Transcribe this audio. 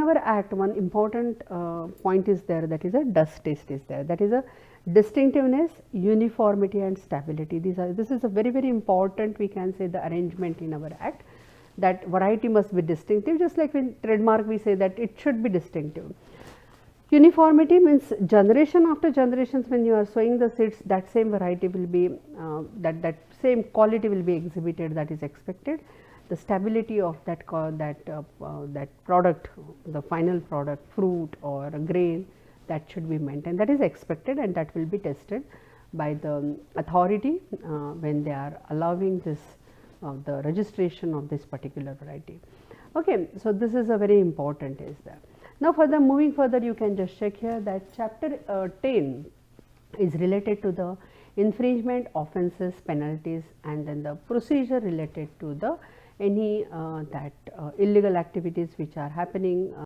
our act one important point is there, that is a DUS test is there, that is a distinctiveness, uniformity and stability. This is a very important, we can say, the arrangement in our act, that variety must be distinctive, just like in trademark we say that it should be distinctive. Uniformity means generation after generations, when you are sowing the seeds, that same variety will be that same quality will be exhibited, that is expected. The stability of that product, the final product, fruit or grain, that should be maintained, that is expected, and that will be tested by the authority when they are allowing this the registration of this particular variety. Okay, so this is a very important is there. Now further, moving further, you can just check here that chapter 10 is related to the infringement offences, penalties, and then the procedure related to the any illegal activities which are happening